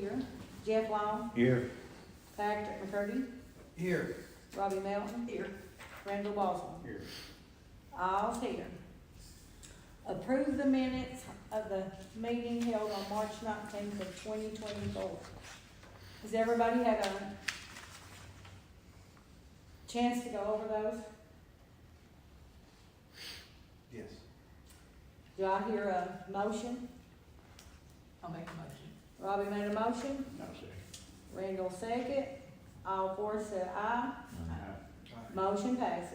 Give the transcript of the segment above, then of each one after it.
here. Jeff Long, Here. Patrick McCurdy, Here. Robbie Melton. Here. Randall Boswell. Here. All's here. Approve the minutes of the meeting held on March 19th of 2024. Has everybody had a chance to go over those? Yes. Do I hear a motion? I'll make a motion. Robbie made a motion, No, sir. Randall second, all four said aye, motion passes.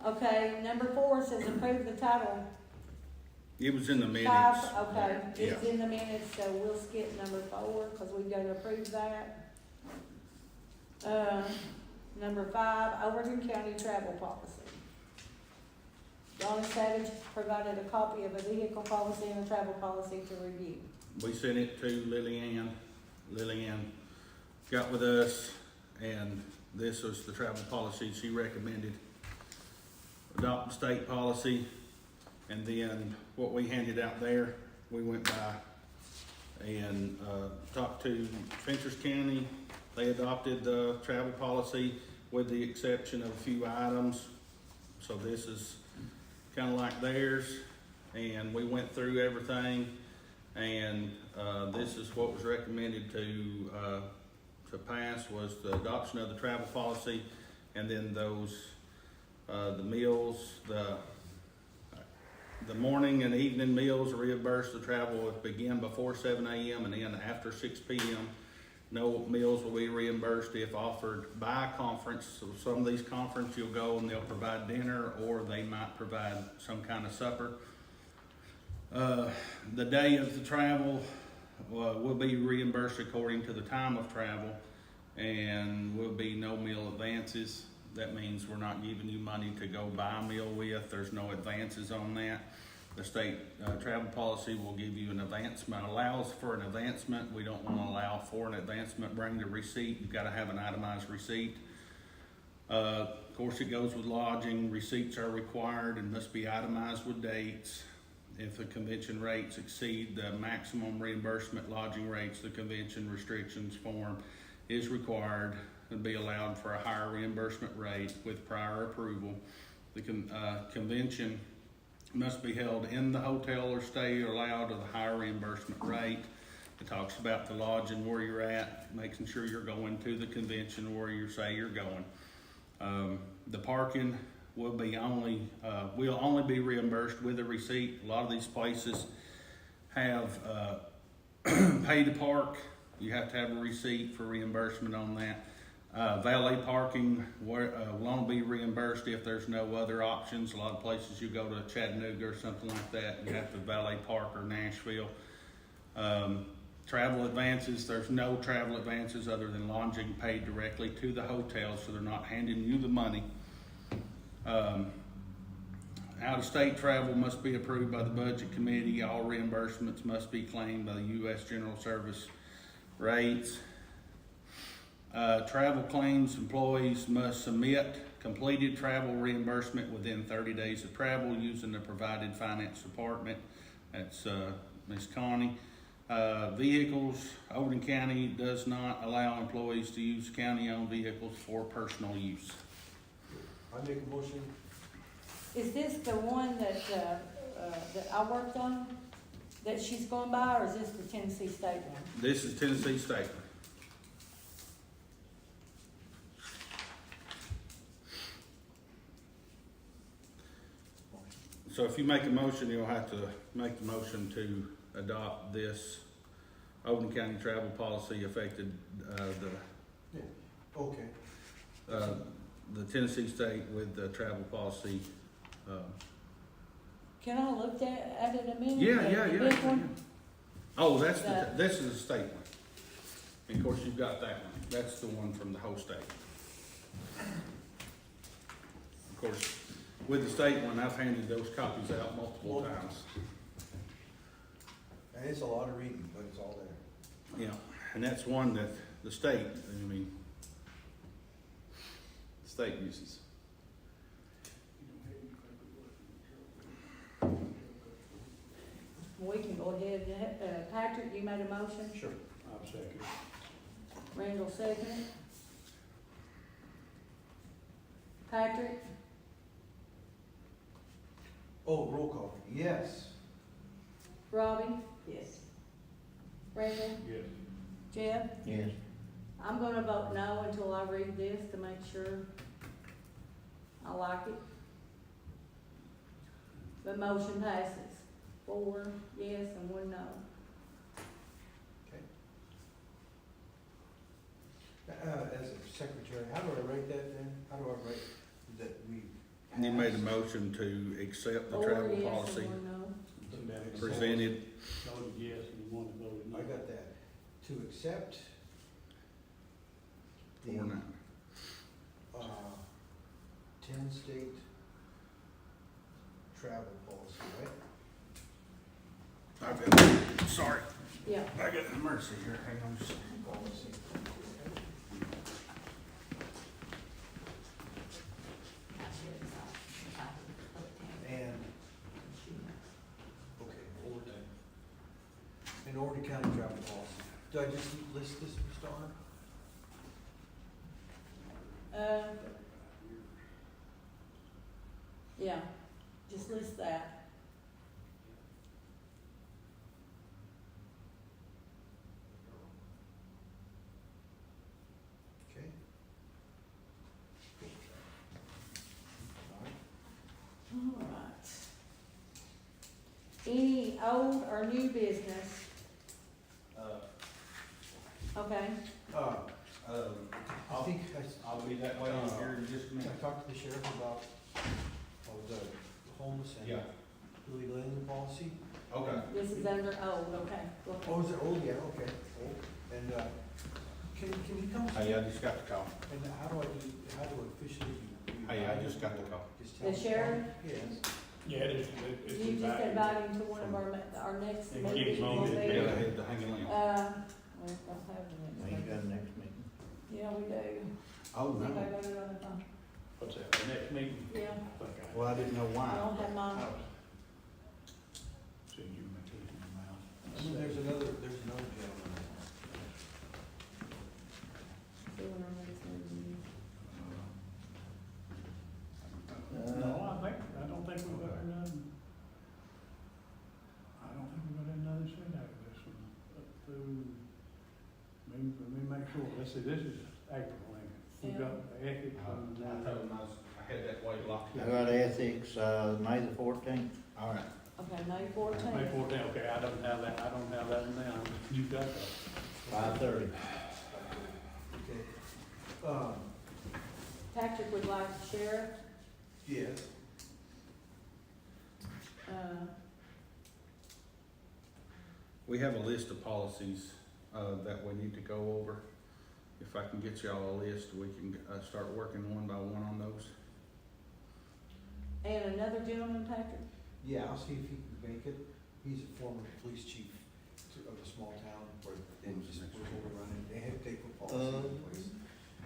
Okay, number 4 says approve the title It was in the minutes. 5, okay, it's Yeah. in the minutes, so we'll skip number 4, cause we've gotta approve that. Number 5, Overton County travel policy. Donna Savage provided a copy of a vehicle policy and a travel policy to review. We sent it to Lillian. Lillian got with us, and this was the travel policy she recommended. Adopt the state policy, and then what we handed out there, we went by and talked to Fentress County. They adopted the travel policy with the exception of a few items. So this is kind of like theirs, and we went through everything, and this is what was recommended to pass was the adoption of the travel policy, and then those the meals, the morning and evening meals reimbursed. The travel will begin before 7 a.m. and end after 6 p.m. No meals will be reimbursed if offered by a conference. So some of these conferences you'll go and they'll provide dinner, or they might provide some kind of supper. The day of the travel will be reimbursed according to the time of travel, and will be no meal advances. That means we're not giving you money to go buy a meal with. There's no advances on that. The state travel policy will give you an advancement, allows for an advancement. We don't want to allow for an advancement. Bring the receipt. You've got to have an itemized receipt. Of course, it goes with lodging. Receipts are required and must be itemized with dates. If the convention rates exceed the maximum reimbursement lodging rates, the convention restrictions form is required and be allowed for a higher reimbursement rate with prior approval. The convention must be held in the hotel or stay allowed at a higher reimbursement rate. It talks about the lodging where you're at, making sure you're going to the convention where you say you're going. The parking will only be reimbursed with a receipt. A lot of these places have pay to park. You have to have a receipt for reimbursement on that. Valet parking will only be reimbursed if there's no other options. A lot of places you go to Chattanooga or something like that, you have to valet park, or Nashville. Travel advances, there's no travel advances other than lodging paid directly to the hotel, so they're not handing you the money. Out-of-state travel must be approved by the budget committee. All reimbursements must be claimed by the U.S. General Service rates. Travel claims, employees must submit completed travel reimbursement within 30 days of travel using the provided finance department. That's Ms. Connie. Vehicles, Overton County does not allow employees to use county-owned vehicles for personal use. I make a motion. Is this the one that I worked on, that she's going by, or is this the Tennessee State one? This is Tennessee State. So if you make a motion, you'll have to make the motion to adopt this Overton County travel policy affected Okay. the Tennessee State with the travel policy. Can I look at it a minute? Yeah. The big one? Oh, this is the state one. And of course, you've got that one. That's the one from the whole state. Of course, with the state one, I've handed those copies out multiple times. And it's a lot of reading, but it's all there. Yeah, and that's one that the state, state uses. Go ahead, Patrick, you made a motion, Sure. I'll second. Randall seconded. Patrick, Oh, roll call, yes. Robbie, Yes. Randall, Yes. Jeff? Yes. I'm gonna vote no until I read this to make sure I like it. The motion passes. 4 yes and 1 no. Okay. As a secretary, how do I write that then? How do I write that we? You made a motion to accept the 4 travel yes policy and 1 no. presented. Voted yes, and one voted no. I got that. To accept the, 4-9. 10-state travel policy, right? Sorry, Yeah, I got an emergency here, hang on just a second. Policy. And, okay, Overton. And Overton County travel policy. Do I just list this, Mr. Honor? yeah, just list that. Okay. All right. All right. Any old or new business? Okay, I I'll, think I'll be that way here in just a I minute. talked to the sheriff about, the homeless and Yeah, illegal alien policy. okay. this is under old, okay. Go ahead. Oh, is it old? Yeah, okay, old. And, can you come? Hey, I just got the call. And how do I officially do? Hey, I just got the call. Just tell The me. sheriff? Yes. Yeah, it's You just invite him to one of our next And meetings. get him on will the be- Yeah, I had to hang on. We don't have the next We meeting. got next meeting. Yeah, we do. Oh, Think I no. got it on the phone. What's that, the next meeting? Yeah, Okay. Well, I didn't know I why. don't have mine. Send you my teeth in your mouth. And then there's another gentleman. See when our next meeting is. No, I don't think we've got another. I don't think we've got another set out of this one, up through, let me make sure, let's see, this is April, ain't it? We've got ethics I on told him I had that way locked I in. got ethics, May the 14th. All right. Okay, May May 14th. 14th, okay, I don't have that one down, you got that. 5:30. Okay. Patrick would like the sheriff. Yes. We have a list of policies, that we need to go over. If I can get y'all a list, we can, start working one by one on those. And another gentleman, Patrick? Yeah, I'll see if he can make it. He's a former police chief of a small town where they just was overrunning. They had to take the policy in place.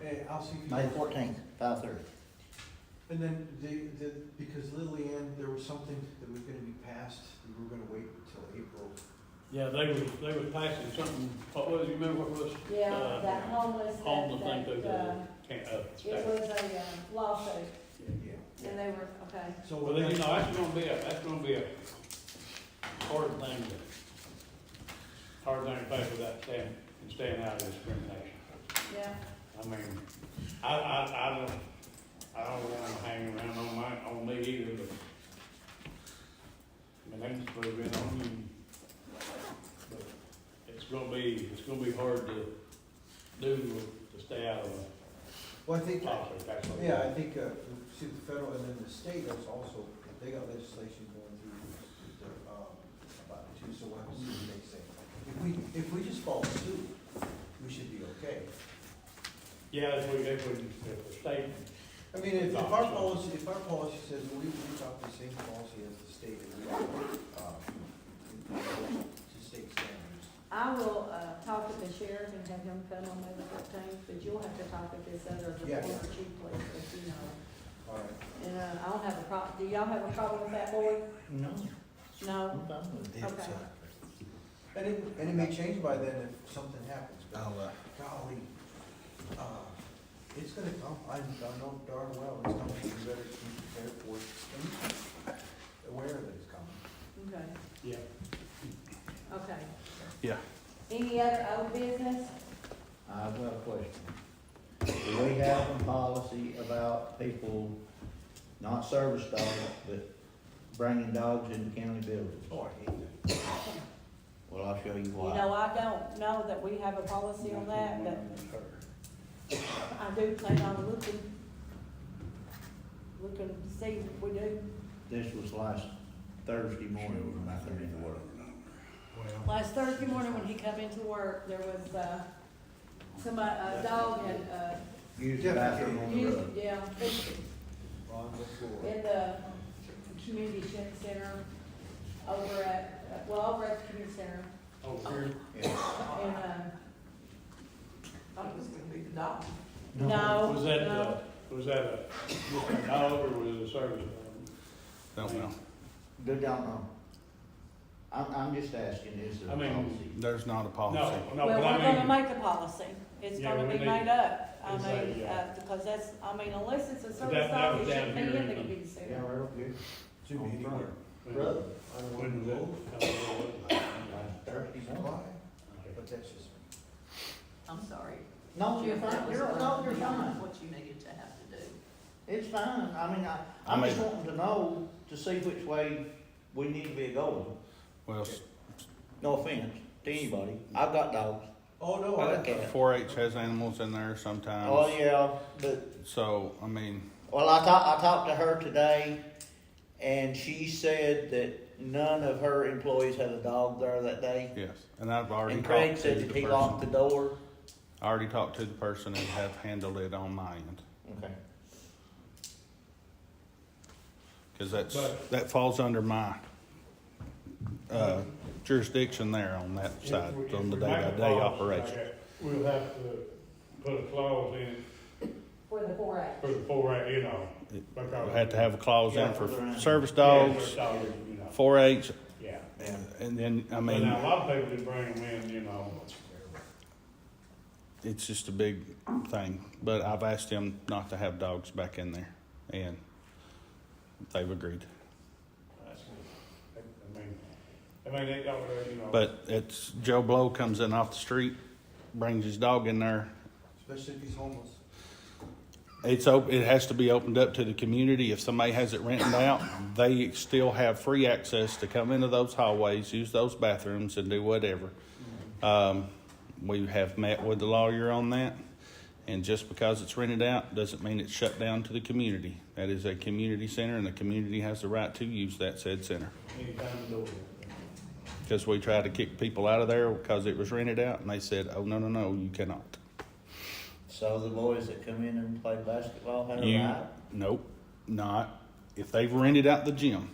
And I'll see if he. May 14th, 5:30. And then because Lillian, there was something that was gonna be passed, we were gonna wait until April. Yeah, they were passing something, what was, you remember what it was? Yeah, that homeless, Homeless thing through that, the, it was a lawsuit, Yeah. and they were, okay. So. well, then, you know, that's gonna be a hard thing to pay for that staying out of discrimination. Yeah, I mean, I don't wanna hang around on me either, but I mean, they just put it in on you. But it's gonna be hard to do to stay out of a Well, I think, lawsuit, that's what. yeah, I think, see, the federal and then the state is also, they got legislation going through, about it too, so we'll have to see what they say. If we just follow suit, we should be okay. Yeah, if the state, I mean, if our policy says we adopt the same policy as the state, and we to state standards. I will, talk with the sheriff and have him come on May the 14th, but you'll have to talk with this other, the Yeah. former chief police, as you know. All right. And, I don't have a problem, do y'all have a problem with that, board? No. No? I'm fine with it. Okay. And it may change by then if something happens, but golly, it's gonna come, I know darn well it's coming, we better be prepared for it, and aware that it's coming. Okay, Yeah. okay. Yeah. Any other old business? I've got a question. Do we have a policy about people, not service dogs, but bringing dogs into county buildings? Oh, I hate that. Well, I'll show you You why. know, I don't know that we have a policy on that, but I do plan on looking to see if we do. This was last Thursday morning when I came into work. Last Thursday morning when he come into work, there was, a dog had, Use the bathroom on the used, road. yeah, On the floor. in the community center over at the community center. Oh, here? Yeah. And, Thought it was gonna be the dog. no, Was that, no. was that just a dog or was it a service dog? Don't know. Good, don't know. I'm just asking, is there I a mean- policy? There's not a policy. No, Well, but I we're gonna mean, make a policy. It's Yeah, gonna we be need made it. up. I It's mean, like, because that's, I mean, unless it's a That- service that dog, was it shouldn't down be here in the in the- community Yeah, center. right up here. Should be anywhere. Brother, I don't when want was to that? go. last Thursday morning. Why? But that's just, I'm sorry. No, you're Jim, that fine, was no, you're beyond fine. What you needed to have to do. It's fine, I mean, I I'm just mean- wanting to know, to see which way we need to be going. Well, No offense to anybody, I've got dogs, oh, no, I I, got cats. 4-H has animals in there sometimes. Oh, yeah, but, So, I mean, well, I talked to her today, and she said that none of her employees had a dog there that day. yes, and I've already And talked Craig to said the that he locked the person. door. I already talked to the person and have handled it on my end. Okay. Cause that's, But- that falls under my, jurisdiction there on that side, If we on the make a day-by-day policy operation. like that, we'll have to put a clause in For the 4-H. for the 4-H, you know. because- We had to have a clause Yeah, in for for the- service Yeah, dogs, for dogs, you know. 4-H, Yeah. Yeah. and then, I But mean, now, a lot of people did bring them in, you know. it's just a big thing. But I've asked them not to have dogs back in there, and they've agreed. That's good. I mean, they don't, you know. But it's, Joe Blow comes in off the street, brings his dog in there. especially if he's homeless. It has to be opened up to the community. If somebody has it rented out, they still have free access to come into those hallways, use those bathrooms, and do whatever. We have met with the lawyer on that, and just because it's rented out doesn't mean it's shut down to the community. That is a community center, and the community has the right to use that said center. Anytime the door. Because we tried to kick people out of there because it was rented out, and they said, "Oh, no, you cannot." So the boys that come in and play basketball had a You, right? nope, not. If they've rented out the gym,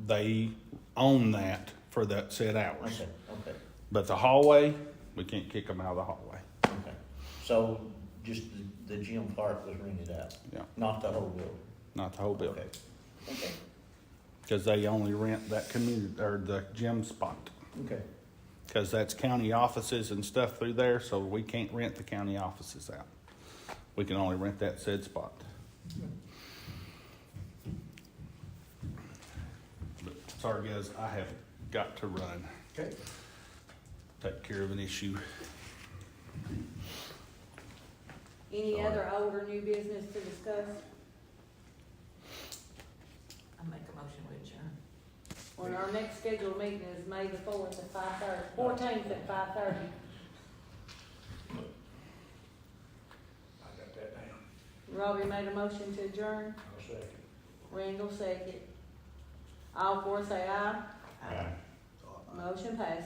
they own that for that said hours. Okay. But the hallway, we can't kick them out of the hallway. Okay. So just the gym part was rented out? Yeah. Not the whole building? Not the whole building. Okay. Because they only rent that community, or the gym spot. Okay. Because that's county offices and stuff through there, so we can't rent the county offices out. We can only rent that said spot. But sorry guys, I have got to run. Okay. Take care of an issue. Any Sorry. other old or new business to discuss? I make a motion with adjourn. When our next scheduled meeting is May the 4th at 5:30, 14th at 5:30. I got that down. Robbie made a motion to adjourn. I'll second. Randall second. All four say aye. Aye. Motion passes.